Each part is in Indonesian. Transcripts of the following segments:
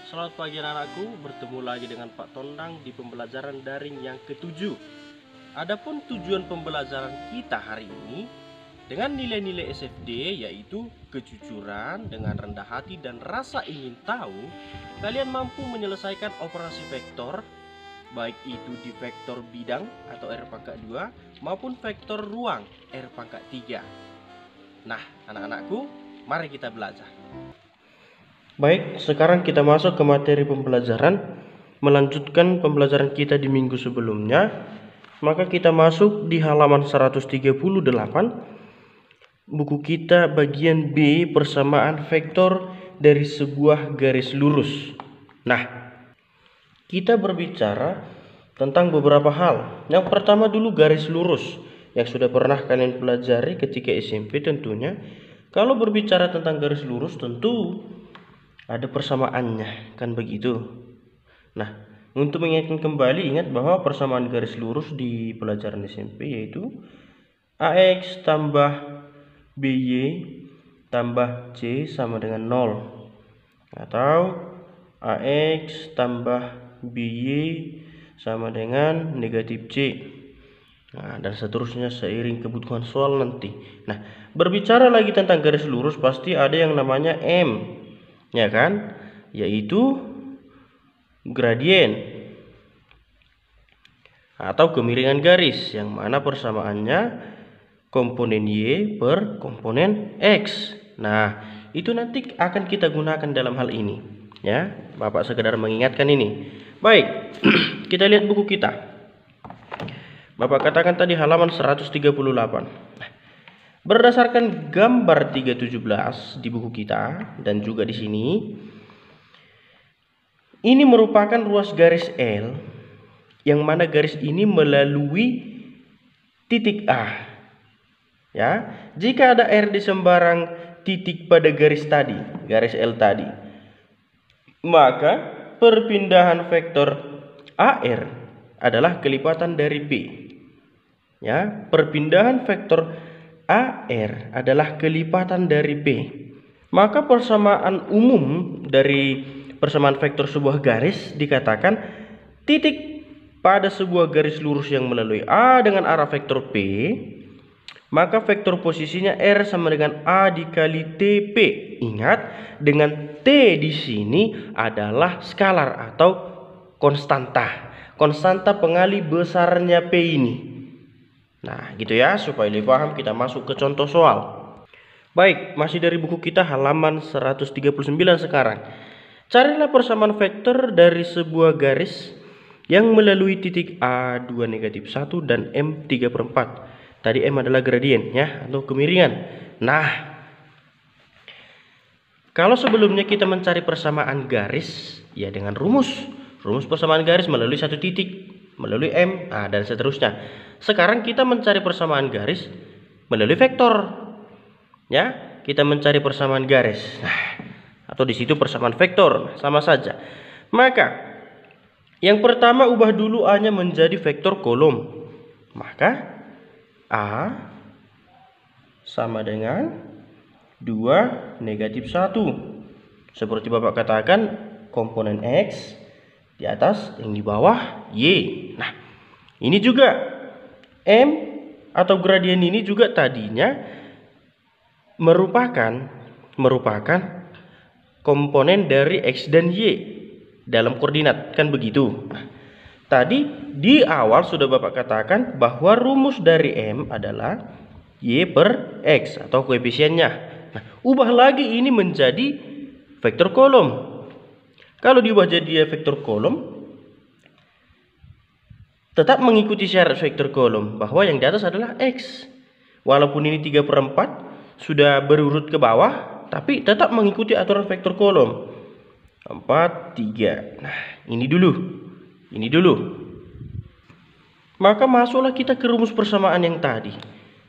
Selamat pagi anak-anakku, bertemu lagi dengan Pak Tondang di pembelajaran daring yang ke-7. Adapun tujuan pembelajaran kita hari ini dengan nilai-nilai SFD yaitu kejujuran dengan rendah hati dan rasa ingin tahu, kalian mampu menyelesaikan operasi vektor baik itu di vektor bidang atau R⁻2 maupun vektor ruang R⁻3. Nah, anak-anakku, mari kita belajar. Baik, sekarang kita masuk ke materi pembelajaran. Melanjutkan pembelajaran kita di minggu sebelumnya, maka kita masuk di halaman 138 buku kita bagian B, persamaan vektor dari sebuah garis lurus. Nah, kita berbicara tentang beberapa hal. Yang pertama dulu garis lurus, yang sudah pernah kalian pelajari ketika SMP tentunya. Kalau berbicara tentang garis lurus tentu ada persamaannya, kan begitu. Nah, untuk mengingatkan kembali, ingat bahwa persamaan garis lurus di pelajaran SMP yaitu AX tambah BY tambah C sama dengan 0, atau AX tambah BY sama dengan negatif C. Nah, dan seterusnya seiring kebutuhan soal nanti. Nah, berbicara lagi tentang garis lurus pasti ada yang namanya M, ya kan, yaitu gradien atau kemiringan garis, yang mana persamaannya komponen Y per komponen X. Nah, itu nanti akan kita gunakan dalam hal ini, ya. Bapak sekedar mengingatkan ini. Baik, kita lihat buku kita. Bapak katakan tadi halaman 138. Berdasarkan gambar 317 di buku kita dan juga di sini, ini merupakan ruas garis L yang mana garis ini melalui titik A. Ya, jika ada R di sembarang titik pada garis tadi, garis L tadi, maka perpindahan vektor AR adalah kelipatan dari P. Ya, perpindahan vektor AR adalah kelipatan dari P. Maka persamaan umum dari persamaan vektor sebuah garis dikatakan titik pada sebuah garis lurus yang melalui A dengan arah vektor P, maka vektor posisinya R sama dengan A dikali TP. Ingat, dengan T di sini adalah skalar atau konstanta. Konstanta pengali besarnya P ini. Nah, gitu ya, supaya lebih paham kita masuk ke contoh soal. Baik, masih dari buku kita halaman 139 sekarang. Carilah persamaan vektor dari sebuah garis yang melalui titik A 2 negatif 1 dan M 3/4. Tadi M adalah gradien, ya, atau kemiringan. Nah, kalau sebelumnya kita mencari persamaan garis, ya dengan rumus persamaan garis melalui satu titik, melalui M, dan seterusnya. Sekarang kita mencari persamaan garis melalui vektor, ya. Kita mencari persamaan garis, atau di situ persamaan vektor, sama saja. Maka yang pertama ubah dulu A-nya menjadi vektor kolom. Maka A sama dengan 2 negatif 1. Seperti Bapak katakan, komponen X di atas, yang di bawah Y. Nah, ini juga M atau gradien ini juga tadinya merupakan komponen dari X dan Y dalam koordinat, kan begitu. Nah, tadi di awal sudah Bapak katakan bahwa rumus dari M adalah Y per X atau koefisiennya. Nah, ubah lagi ini menjadi vektor kolom. Kalau diubah jadi vektor kolom, tetap mengikuti syarat vektor kolom bahwa yang di atas adalah X. Walaupun ini 3/4 sudah berurut ke bawah, tapi tetap mengikuti aturan vektor kolom. 4, 3. Nah, ini dulu. Maka masuklah kita ke rumus persamaan yang tadi.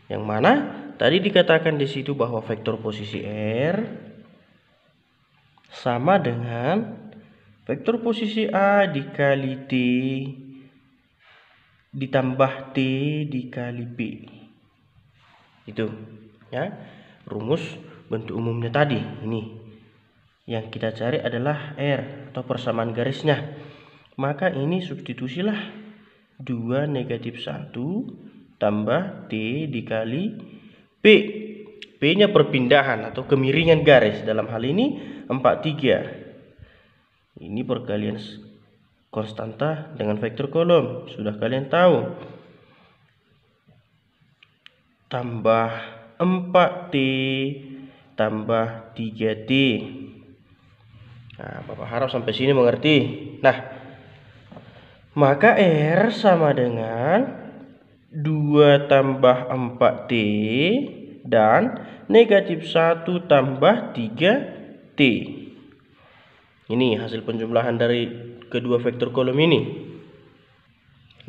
Yang mana tadi dikatakan di situ bahwa vektor posisi R sama dengan vektor posisi A dikali T ditambah T dikali P. Itu, ya, rumus bentuk umumnya tadi ini. Yang kita cari adalah R atau persamaan garisnya. Maka ini substitusilah 2 negatif 1 tambah T dikali P. P-nya perpindahan atau kemiringan garis. Dalam hal ini 43. Ini perkalian konstanta dengan vektor kolom. Sudah kalian tahu. Tambah 4T tambah 3T. Nah, Bapak harap sampai sini mengerti. Nah, maka R sama dengan 2 tambah 4T dan negatif 1 tambah 3T. Ini hasil penjumlahan dari kedua vektor kolom ini.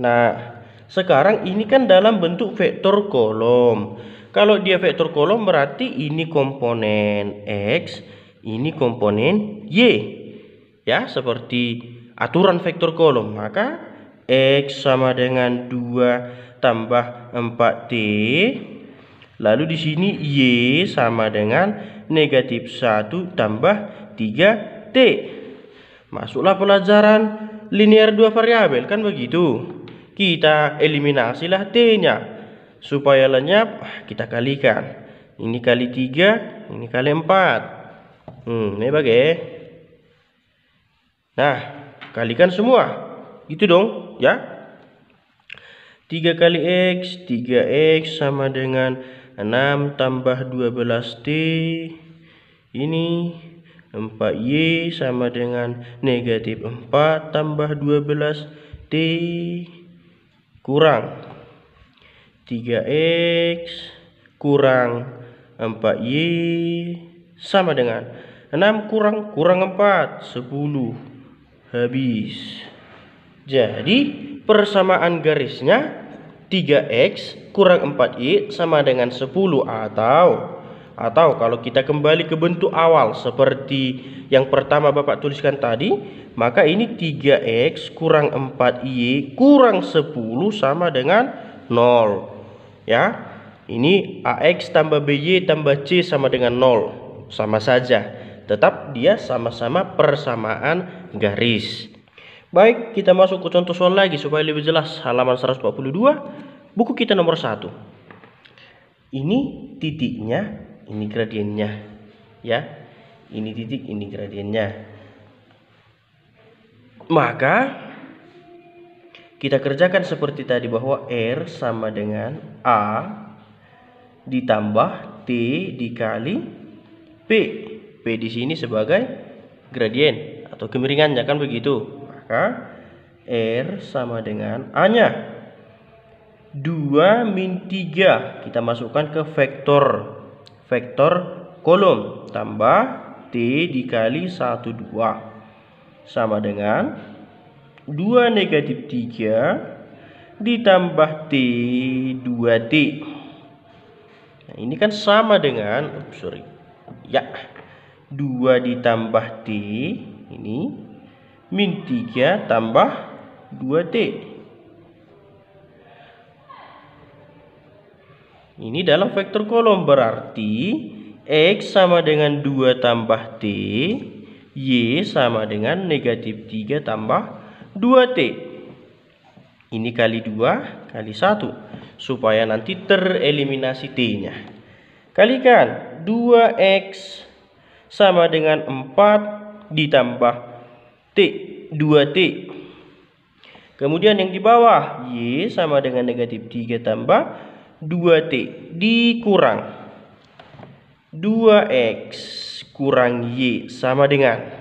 Nah, sekarang ini kan dalam bentuk vektor kolom. Kalau dia vektor kolom berarti ini komponen X, ini komponen Y. Ya, seperti aturan vektor kolom. Maka X sama dengan 2 tambah 4T. Lalu di sini Y sama dengan negatif 1 tambah 3T. Masuklah pelajaran linear 2 variabel, kan begitu. Kita eliminasilah T-nya. Supaya lenyap, kita kalikan. Ini kali 3, ini kali 4. Ini bagai. Nah, kalikan semua. Gitu dong, ya. 3 kali X, 3X sama dengan 6 tambah 12T. Ini 4Y sama dengan negatif 4 tambah 12T kurang 3X kurang 4Y sama dengan 6 kurang 4, 10. Habis. Jadi persamaan garisnya 3X kurang 4Y sama dengan 10, atau kalau kita kembali ke bentuk awal seperti yang pertama Bapak tuliskan tadi, maka ini 3X kurang 4Y kurang 10 sama dengan 0. Ya. Ini AX tambah BY tambah C sama dengan 0. Sama saja. Tetap dia sama-sama persamaan garis. Baik, kita masuk ke contoh soal lagi supaya lebih jelas. Halaman 142, buku kita nomor 1. Ini titiknya, ini gradiennya. Ya, ini titik, ini gradiennya. Maka kita kerjakan seperti tadi bahwa R sama dengan A ditambah T dikali P. P di sini sebagai gradien atau kemiringannya, kan begitu. Maka R sama dengan A-nya 2 min 3. Kita masukkan ke vektor kolom tambah T dikali 1, 2 sama dengan 2 negatif 3 ditambah T 2T. Nah, ini kan sama dengan 2 ditambah T ini min 3 tambah 2T. Ini dalam vektor kolom berarti X sama dengan 2 tambah T, Y sama dengan negatif 3 tambah 2T. Ini kali 2 kali 1 supaya nanti tereliminasi T-nya. Kalikan 2X sama dengan 4 ditambah T 2T. Kemudian yang di bawah Y sama dengan negatif 3 tambah 2T dikurang 2X kurang Y sama dengan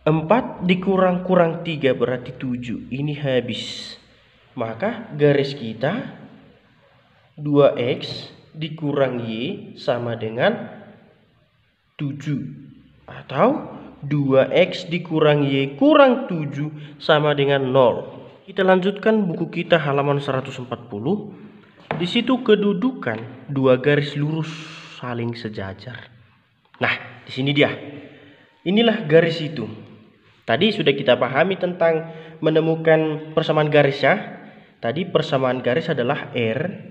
4 dikurang 3 berarti 7. Ini habis. Maka garis kita 2X dikurang Y sama dengan 7. Atau 2X dikurang Y kurang 7 sama dengan 0. Kita lanjutkan buku kita halaman 140. Di situ kedudukan dua garis lurus saling sejajar. Nah, di sini dia. Inilah garis itu. Tadi sudah kita pahami tentang menemukan persamaan garis ya. Tadi persamaan garis adalah R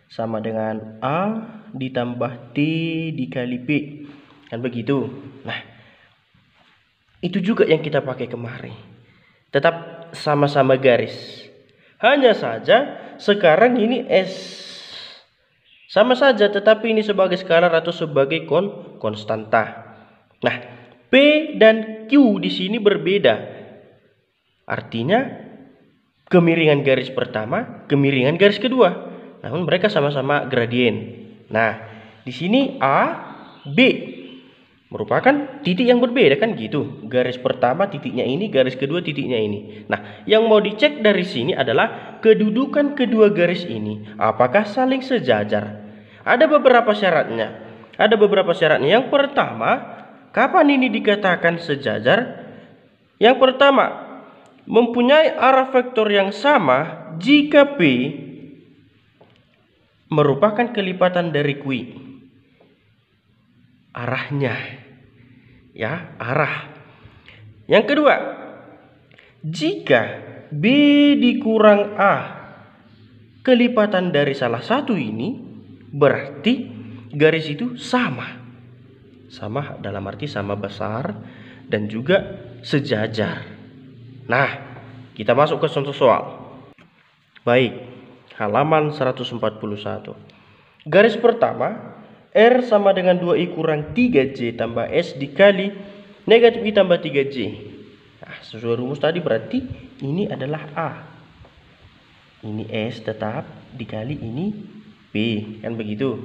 sama dengan A ditambah T dikali P. Kan begitu. Nah, itu juga yang kita pakai kemarin. Tetap sama-sama garis. Hanya saja sekarang ini S. Sama saja, tetapi ini sebagai skalar atau sebagai konstanta. Nah, P dan Q di sini berbeda. Artinya kemiringan garis pertama, kemiringan garis kedua. Namun mereka sama-sama gradien. Nah, di sini A, B merupakan titik yang berbeda kan gitu. Garis pertama titiknya ini, garis kedua titiknya ini. Nah, yang mau dicek dari sini adalah kedudukan kedua garis ini apakah saling sejajar. Ada beberapa syaratnya. Yang pertama, kapan ini dikatakan sejajar? Yang pertama, mempunyai arah vektor yang sama jika P merupakan kelipatan dari Q. Arahnya, ya, arah. Yang kedua, jika B dikurang A kelipatan dari salah satu ini, berarti garis itu sama dalam arti sama besar dan juga sejajar. Nah, kita masuk ke contoh soal. Baik, halaman 141. Garis pertama, R sama dengan 2I kurang 3J tambah S dikali negatif I tambah 3J. Nah, sesuai rumus tadi berarti ini adalah A. Ini S tetap dikali ini P, kan begitu.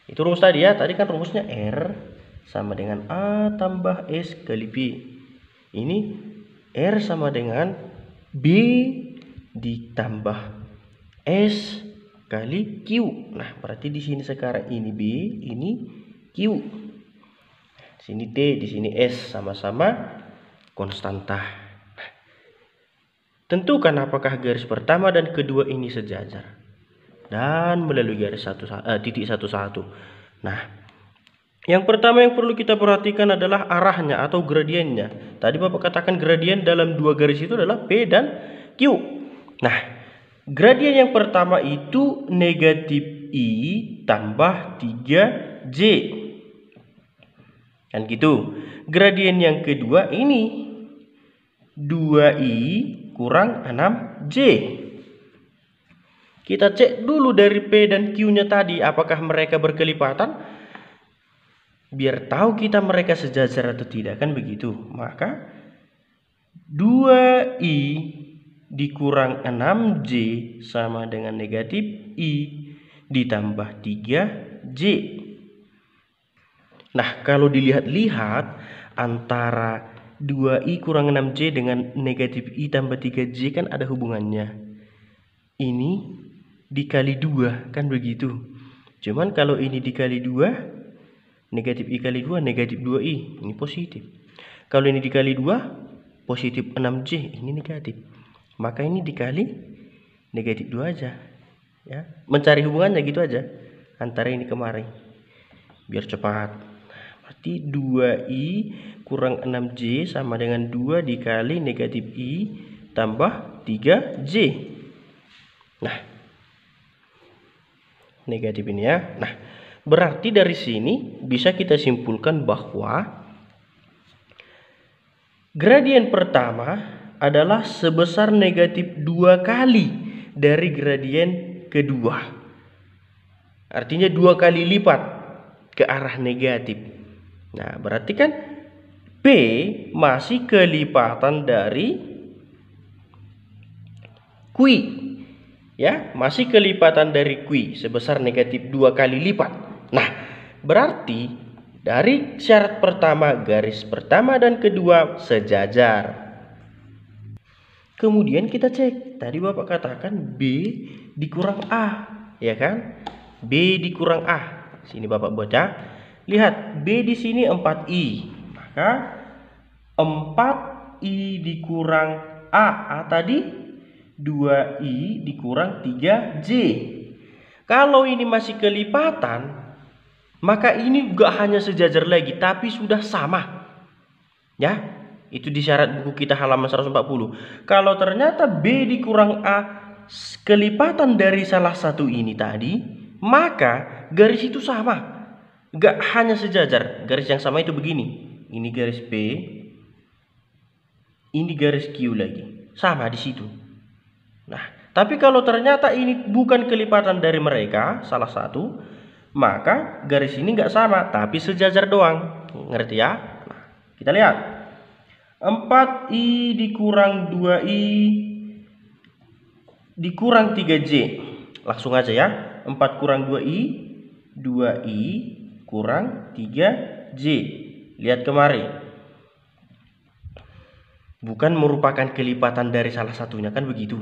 Itu rumus tadi ya. Tadi kan rumusnya R sama dengan A tambah S kali P. Ini R sama dengan B ditambah S kali Q. Nah, berarti di sini sekarang ini B, ini Q. Di sini T, di sini S, sama-sama konstanta. Tentukan apakah garis pertama dan kedua ini sejajar dan melalui garis titik 1, 1. Nah, yang pertama yang perlu kita perhatikan adalah arahnya atau gradiennya. Tadi Bapak katakan gradien dalam dua garis itu adalah P dan Q. Nah, gradien yang pertama itu negatif I tambah 3J. Kan gitu. Gradien yang kedua ini 2I kurang 6J. Kita cek dulu dari P dan Q-nya tadi apakah mereka berkelipatan. Biar tahu kita mereka sejajar atau tidak, kan begitu. Maka 2I dikurang 6J sama dengan negatif I ditambah 3J. Nah, kalau dilihat-lihat antara 2I kurang 6J dengan negatif I tambah 3J kan ada hubungannya. Ini dikali 2, kan begitu. Cuman kalau ini dikali 2, negatif I kali 2, negatif 2I, ini positif. Kalau ini dikali 2, positif 6J, ini negatif. Maka ini dikali negatif 2 aja. Ya, mencari hubungannya gitu aja antara ini kemarin. Biar cepat. Berarti 2I kurang 6J sama dengan 2 dikali negatif I tambah 3J. Nah, negatif ini ya. Nah, berarti dari sini bisa kita simpulkan bahwa gradien pertama adalah sebesar negatif 2 kali dari gradien kedua. Artinya 2 kali lipat ke arah negatif. Nah, berarti kan P masih kelipatan dari Q. Ya, masih kelipatan dari Q sebesar negatif 2 kali lipat. Nah, berarti dari syarat pertama, garis pertama dan kedua sejajar. Kemudian kita cek. Tadi Bapak katakan B dikurang A, ya kan? B dikurang A. Sini Bapak baca. Lihat, B di sini 4I. Maka 4I dikurang A tadi 2I dikurang 3J. Kalau ini masih kelipatan, maka ini gak hanya sejajar lagi, tapi sudah sama. Ya, itu di syarat buku kita halaman 140. Kalau ternyata B dikurang A kelipatan dari salah satu ini tadi, maka garis itu sama. Nggak hanya sejajar. Garis yang sama itu begini. Ini garis P. Ini garis Q lagi. Sama di situ. Nah, tapi kalau ternyata ini bukan kelipatan dari mereka, salah satu, maka garis ini nggak sama, tapi sejajar doang. Ngerti ya? Nah, kita lihat. 4I dikurang 2I dikurang 3J. Langsung aja ya. 4 kurang 2I, 2I kurang 3J. Lihat kemari. Bukan merupakan kelipatan dari salah satunya, kan begitu.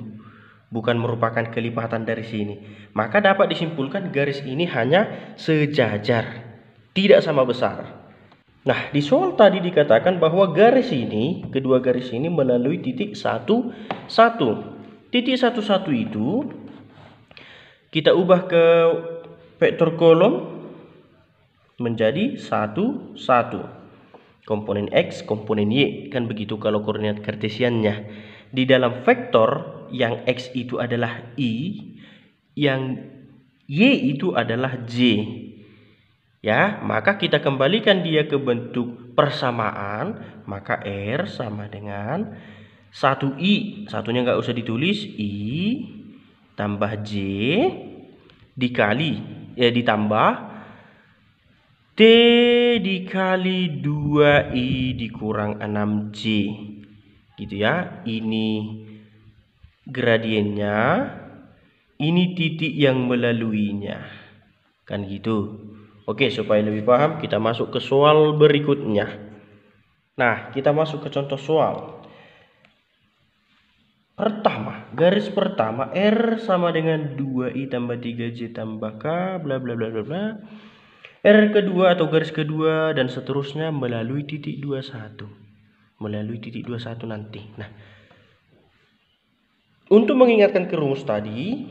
Bukan merupakan kelipatan dari sini. Maka dapat disimpulkan garis ini hanya sejajar, tidak sama besar. Nah, di soal tadi dikatakan bahwa garis ini, kedua garis ini melalui titik 1, 1. Titik 1, 1 itu kita ubah ke vektor kolom menjadi 1, 1. Komponen X, komponen Y, kan begitu kalau koordinat kartesiannya. Di dalam vektor, yang X itu adalah I, yang Y itu adalah J. Ya, maka kita kembalikan dia ke bentuk persamaan, maka R sama dengan 1I. Satunya nggak usah ditulis, I tambah J dikali, ditambah T dikali 2I dikurang 6J. Gitu ya. Ini gradiennya, ini titik yang melaluinya. Kan gitu. Oke, supaya lebih paham kita masuk ke soal berikutnya. Nah, kita masuk ke contoh soal. Pertama, garis pertama R sama dengan 2I tambah 3J tambah K bla bla bla bla bla. R kedua atau garis kedua dan seterusnya melalui titik 21. Melalui titik 21 nanti. Nah, untuk mengingatkan ke rumus tadi,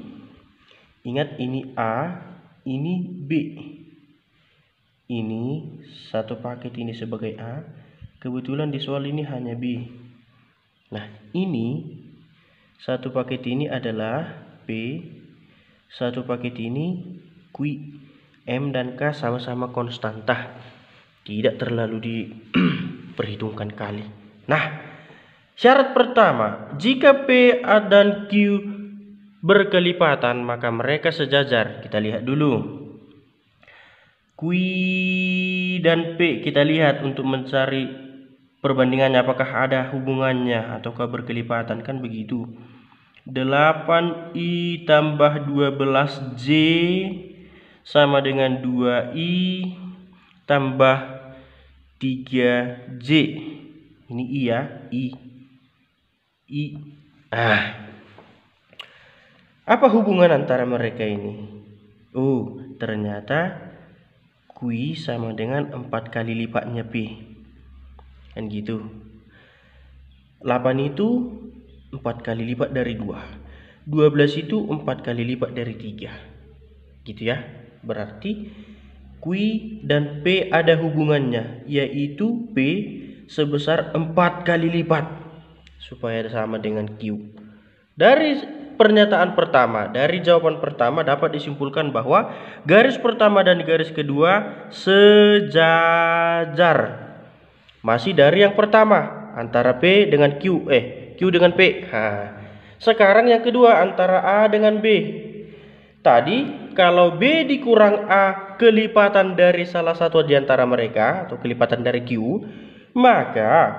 ingat ini A, ini B. Ini satu paket ini sebagai A. Kebetulan di soal ini hanya B. Nah, ini satu paket ini adalah P. Satu paket ini Q. M dan K sama-sama konstanta, tidak terlalu diperhitungkan kali. Nah, syarat pertama, jika P dan Q berkelipatan maka mereka sejajar. Kita lihat dulu. Q dan P kita lihat untuk mencari perbandingannya, apakah ada hubungannya ataukah berkelipatan, kan begitu. 8I tambah 12J sama dengan 2I tambah 3J. Ini I ya, I. Apa hubungan antara mereka ini? Oh, ternyata Q sama dengan 4 kali lipatnya P. Kan gitu. 8 itu 4 kali lipat dari 2. 12 itu 4 kali lipat dari 3. Gitu ya. Berarti Q dan P ada hubungannya, yaitu P sebesar 4 kali lipat supaya sama dengan Q. Dari pernyataan pertama, dari jawaban pertama dapat disimpulkan bahwa garis pertama dan garis kedua sejajar. Masih dari yang pertama antara P dengan Q, Q dengan P. Sekarang yang kedua antara A dengan B. Tadi kalau B dikurang A kelipatan dari salah satu di antara mereka atau kelipatan dari Q, maka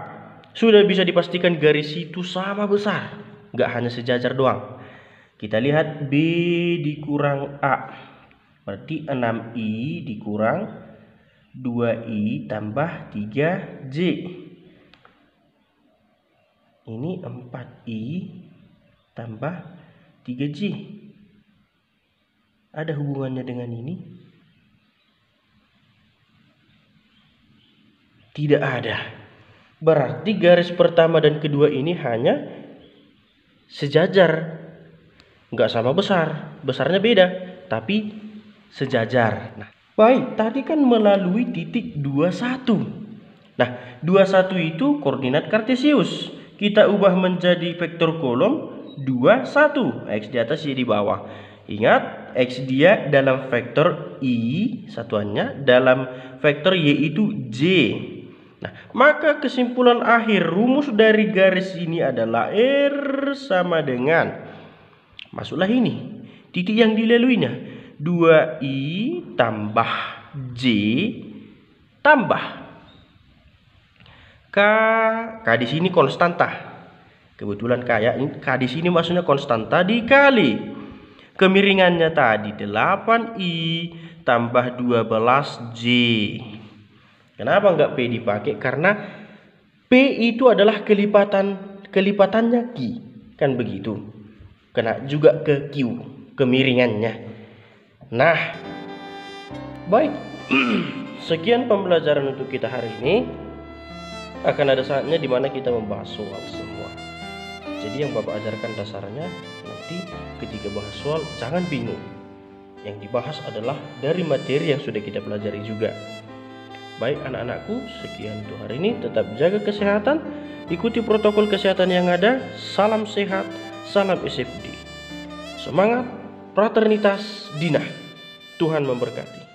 sudah bisa dipastikan garis itu sama besar, nggak hanya sejajar doang. Kita lihat B dikurang A, berarti 6I dikurang 2I tambah 3J. Ini 4I tambah 3J. Ada hubungannya dengan ini? Tidak ada. Berarti garis pertama dan kedua ini hanya sejajar. Nggak sama besar. Besarnya beda, tapi sejajar. Nah, baik, tadi kan melalui titik 21. Nah, 21 itu koordinat kartesius. Kita ubah menjadi vektor kolom 21. X di atas, Y di bawah. Ingat, X dia dalam vektor I satuannya, dalam vektor Y itu J. Nah, maka kesimpulan akhir rumus dari garis ini adalah R sama dengan, masuklah ini, titik yang dilaluinya, 2I tambah J tambah K di sini konstanta. Kebetulan kayak ini K di sini maksudnya konstanta, dikali kemiringannya tadi 8I tambah 12J. Kenapa enggak P dipakai? Karena P itu adalah kelipatannya Q, kan begitu. Kena juga ke Q kemiringannya. Nah, baik. Sekian pembelajaran untuk kita hari ini. Akan ada saatnya dimana kita membahas soal semua. Jadi yang Bapak ajarkan dasarnya, nanti ketika bahas soal jangan bingung. Yang dibahas adalah dari materi yang sudah kita pelajari juga. Baik anak-anakku, sekian untuk hari ini. Tetap jaga kesehatan, ikuti protokol kesehatan yang ada. Salam sehat, salam SFD. Semangat, fraternitas, Dinah. Tuhan memberkati.